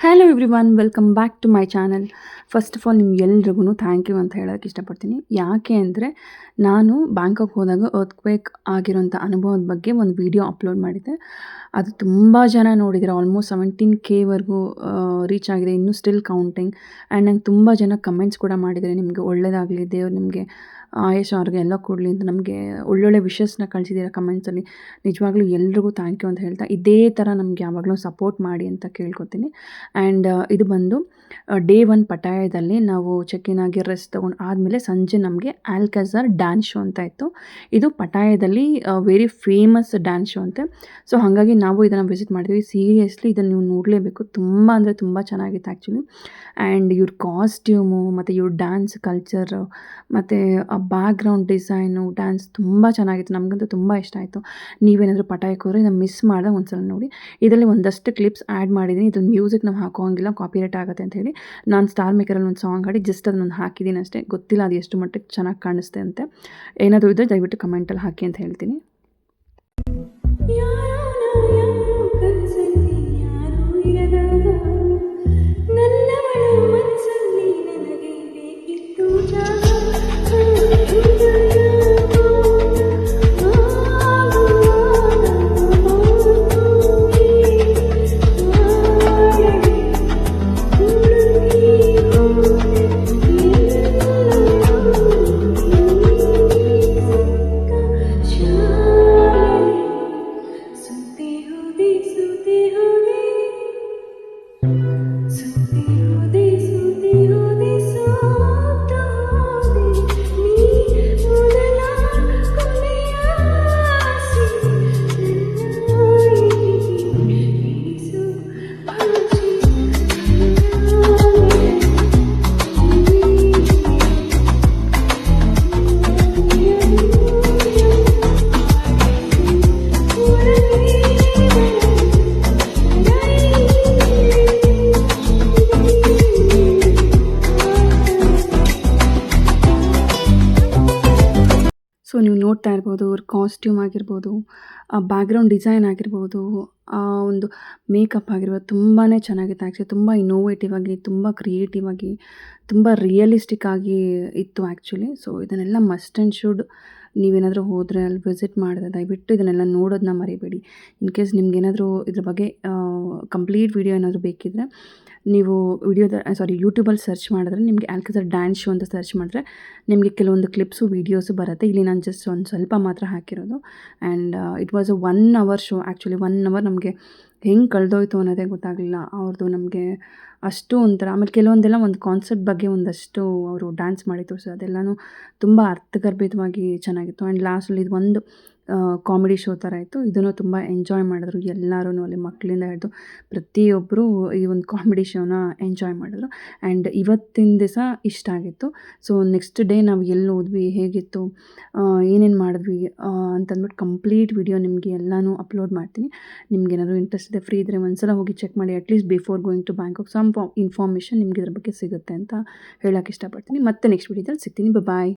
Hello everyone, welcome back to my channel. First of all ನಿಮ್ಗೆಲ್ರಿಗೂ thank you ಅಂತ ಹೇಳೋಕ್ಕೆ ಇಷ್ಟಪಡ್ತೀನಿ. ಯಾಕೆ ಅಂದರೆ ನಾನು ಬ್ಯಾಂಕಾಕ್ ಹೋದಾಗ ಅರ್ತ್ಕ್ವೇಕ್ ಆಗಿರೋಂಥ ಅನುಭವದ ಬಗ್ಗೆ ಒಂದು ವಿಡಿಯೋ ಅಪ್ಲೋಡ್ ಮಾಡಿದ್ದೆ. ಅದು ತುಂಬ ಜನ ನೋಡಿದ್ದಾರೆ. ಆಲ್ಮೋಸ್ಟ್ 17K ವರೆಗೂ ರೀಚ್ ಆಗಿದೆ, ಇನ್ನೂ ಸ್ಟಿಲ್ ಕೌಂಟಿಂಗ್. ಆ್ಯಂಡ್ ನಂಗೆ ತುಂಬ ಜನ ಕಮೆಂಟ್ಸ್ ಕೂಡ ಮಾಡಿದ್ದಾರೆ, ನಿಮಗೆ ಒಳ್ಳೆಯದಾಗಲಿ, ದೇವ್ರು ನಿಮಗೆ ಆಯುಷ್ ಅವ್ರಿಗೆ ಎಲ್ಲ ಕೊಡಲಿ ಅಂತ ನಮಗೆ ಒಳ್ಳೊಳ್ಳೆ ವಿಷಸ್ನ ಕಳಿಸಿದ್ದೀರ ಕಮೆಂಟ್ಸಲ್ಲಿ. ನಿಜವಾಗ್ಲೂ ಎಲ್ರಿಗೂ ಥ್ಯಾಂಕ್ ಯು ಅಂತ ಹೇಳ್ತಾ, ಇದೇ ಥರ ನಮ್ಗೆ ಯಾವಾಗಲೂ ಸಪೋರ್ಟ್ ಮಾಡಿ ಅಂತ ಕೇಳ್ಕೊತೀನಿ. ಆ್ಯಂಡ್ ಇದು ಬಂದು ಡೇ 1 ಪಟಾಯದಲ್ಲಿ ನಾವು ಚೆಕ್ ಇನ್ ಆಗಿ ರೆಸ್ಟ್ ತೊಗೊಂಡು ಆದಮೇಲೆ ಸಂಜೆ ನಮಗೆ ಆಲ್ಕಝಾರ್ ಡ್ಯಾನ್ಸ್ ಶೋ ಅಂತ ಇತ್ತು. ಇದು ಪಟಾಯದಲ್ಲಿ ವೆರಿ ಫೇಮಸ್ ಡ್ಯಾನ್ಸ್ ಶೋ ಅಂತೆ. ಸೊ ಹಾಗಾಗಿ ನಾವು ಇದನ್ನು ವಿಸಿಟ್ ಮಾಡಿದ್ವಿ. ಸೀರಿಯಸ್ಲಿ ಇದನ್ನು ನೀವು ನೋಡಲೇಬೇಕು, ತುಂಬ ಅಂದರೆ ತುಂಬ ಚೆನ್ನಾಗಿತ್ತು ಆ್ಯಕ್ಚುಲಿ. ಆ್ಯಂಡ್ ಇವ್ರ ಕಾಸ್ಟ್ಯೂಮು ಮತ್ತು ಇವ್ರ ಡ್ಯಾನ್ಸ್ ಕಲ್ಚರು ಮತ್ತು ಆ ಬ್ಯಾಕ್ಗ್ರೌಂಡ್ ಡಿಸೈನು, ಡ್ಯಾನ್ಸ್ ತುಂಬ ಚೆನ್ನಾಗಿತ್ತು. ನಮಗಂತೂ ತುಂಬ ಇಷ್ಟ ಆಯಿತು. ನೀವೇನಾದರೂ ಪಟಾಯಕ್ಕೆ ಹೋದರೆ ಇದನ್ನು ಮಿಸ್ ಮಾಡಿದಾಗ ಒಂದ್ಸಲ ನೋಡಿ. ಇದರಲ್ಲಿ ಒಂದಷ್ಟು ಕ್ಲಿಪ್ಸ್ ಆ್ಯಡ್ ಮಾಡಿದ್ದೀನಿ. ಇದ್ರಲ್ಲಿ ಮ್ಯೂಸಿಕ್ ನಾವು ಹಾಕೋಂಗಿಲ್ಲ, ಕಾಪಿರೈಟ್ ಆಗುತ್ತೆ ಅಂತ ಹೇಳಿ ನಾನು ಸ್ಟಾರ್ ಮೇಕರಲ್ಲಿ ಒಂದು ಸಾಂಗ್ ಹಾಡಿ ಜಸ್ಟ್ ಅದನ್ನೊಂದು ಹಾಕಿದ್ದೀನಿ ಅಷ್ಟೇ. ಗೊತ್ತಿಲ್ಲ ಅದು ಎಷ್ಟು ಮಟ್ಟಿಗೆ ಚೆನ್ನಾಗಿ ಕಾಣಿಸುತ್ತೆ ಅಂತೆ. ಏನಾದರೂ ಇದ್ದರೆ ದಯವಿಟ್ಟು ಕಮೆಂಟಲ್ಲಿ ಹಾಕಿ ಅಂತ ಹೇಳ್ತೀನಿ. ಸೊ ನೀವು ನೋಡ್ತಾ ಇರ್ಬೋದು, ಅವ್ರ ಕಾಸ್ಟ್ಯೂಮ್ ಆಗಿರ್ಬೋದು, ಆ ಬ್ಯಾಕ್ಗ್ರೌಂಡ್ ಡಿಸೈನ್ ಆಗಿರ್ಬೋದು, ಆ ಒಂದು ಮೇಕಪ್ ಆಗಿರ್ಬೋದು, ತುಂಬಾ ಚೆನ್ನಾಗಿತ್ತು ಆ್ಯಕ್ಚುಲಿ. ತುಂಬ ಇನ್ನೋವೇಟಿವ್ ಆಗಿ, ತುಂಬ ಕ್ರಿಯೇಟಿವ್ ಆಗಿ, ತುಂಬ ರಿಯಲಿಸ್ಟಿಕ್ ಆಗಿ ಇತ್ತು ಆ್ಯಕ್ಚುಲಿ. ಸೊ ಇದನ್ನೆಲ್ಲ ಮಸ್ಟ್ ಆ್ಯಂಡ್ ಶುಡ್ ನೀವೇನಾದರೂ ಹೋದರೆ, ಅಲ್ಲಿ ವಿಸಿಟ್ ಮಾಡಿದ್ರೆ ದಯವಿಟ್ಟು ಇದನ್ನೆಲ್ಲ ನೋಡೋದನ್ನ ಮರಿಬೇಡಿ. ಇನ್ ಕೇಸ್ ನಿಮ್ಗೇನಾದರೂ ಇದ್ರ ಬಗ್ಗೆ ಕಂಪ್ಲೀಟ್ ವಿಡಿಯೋ ಏನಾದರೂ ಬೇಕಿದ್ದರೆ ನೀವು ಯೂಟ್ಯೂಬಲ್ಲಿ ಸರ್ಚ್ ಮಾಡಿದ್ರೆ ನಿಮಗೆ ಆಲ್ಕಝಾರ್ ಡ್ಯಾನ್ಸ್ ಶೋ ಅಂತ ಸರ್ಚ್ ಮಾಡಿದ್ರೆ ನಿಮಗೆ ಕೆಲವೊಂದು ಕ್ಲಿಪ್ಸು, ವೀಡಿಯೋಸು ಬರುತ್ತೆ. ಇಲ್ಲಿ ನಾನು ಜಸ್ಟ್ ಒಂದು ಸ್ವಲ್ಪ ಮಾತ್ರ ಹಾಕಿರೋದು. And it was a 1 hour show actually. 1 hour ನಮಗೆ ಹೆಂಗೆ ಕಳೆದೋಯ್ತು ಅನ್ನೋದೇ ಗೊತ್ತಾಗಲಿಲ್ಲ. ಅವ್ರದ್ದು ನಮಗೆ ಅಷ್ಟು ಒಂಥರ. ಆಮೇಲೆ ಕೆಲವೊಂದೆಲ್ಲ ಒಂದು ಕಾನ್ಸೆಪ್ಟ್ ಬಗ್ಗೆ ಒಂದಷ್ಟು ಅವರು ಡ್ಯಾನ್ಸ್ ಮಾಡಿ ತೋರಿಸೋದು, ಅದೆಲ್ಲನೂ ತುಂಬ ಅರ್ಥಗರ್ಭಿತವಾಗಿ ಚೆನ್ನಾಗಿತ್ತು. ಆ್ಯಂಡ್ ಲಾಸ್ಟಲ್ಲಿ ಇದು ಒಂದು ಕಾಮಿಡಿ ಶೋ ಥರ ಇತ್ತು. ಇದನ್ನು ತುಂಬ ಎಂಜಾಯ್ ಮಾಡಿದ್ರು ಎಲ್ಲರೂ, ಅಲ್ಲಿ ಮಕ್ಕಳಿಂದ ಹಿಡಿದು ಪ್ರತಿಯೊಬ್ಬರು ಈ ಒಂದು ಕಾಮಿಡಿ ಶೋನ ಎಂಜಾಯ್ ಮಾಡಿದ್ರು. ಆ್ಯಂಡ್ ಇವತ್ತಿನ ದಿವಸ ಇಷ್ಟ ಆಗಿತ್ತು. ಸೊ ನೆಕ್ಸ್ಟ್ ಡೇ ನಾವು ಎಲ್ಲಿ ಹೋದ್ವಿ, ಹೇಗಿತ್ತು, ಏನೇನು ಮಾಡಿದ್ವಿ ಅಂತಂದ್ಬಿಟ್ಟು ಕಂಪ್ಲೀಟ್ ವಿಡಿಯೋ ನಿಮಗೆ ಎಲ್ಲನೂ ಅಪ್ಲೋಡ್ ಮಾಡ್ತೀನಿ. ನಿಮ್ಗೇನಾದರೂ ಇಂಟ್ರೆಸ್ಟ್ ಇದೆ, ಫ್ರೀ ಇದ್ದರೆ ಒಂದ್ಸಲ ಹೋಗಿ ಚೆಕ್ ಮಾಡಿ. At least before going to Bangkok some information ನಿಮ್ಗೆ ಇದ್ರ ಬಗ್ಗೆ ಸಿಗುತ್ತೆ ಅಂತ ಹೇಳೋಕ್ಕೆ ಇಷ್ಟಪಡ್ತೀನಿ. ಮತ್ತೆ ನೆಕ್ಸ್ಟ್ ವಿಡಿಯೋದಲ್ಲಿ ಸಿಗ್ತೀನಿ. ಬಾಯ್.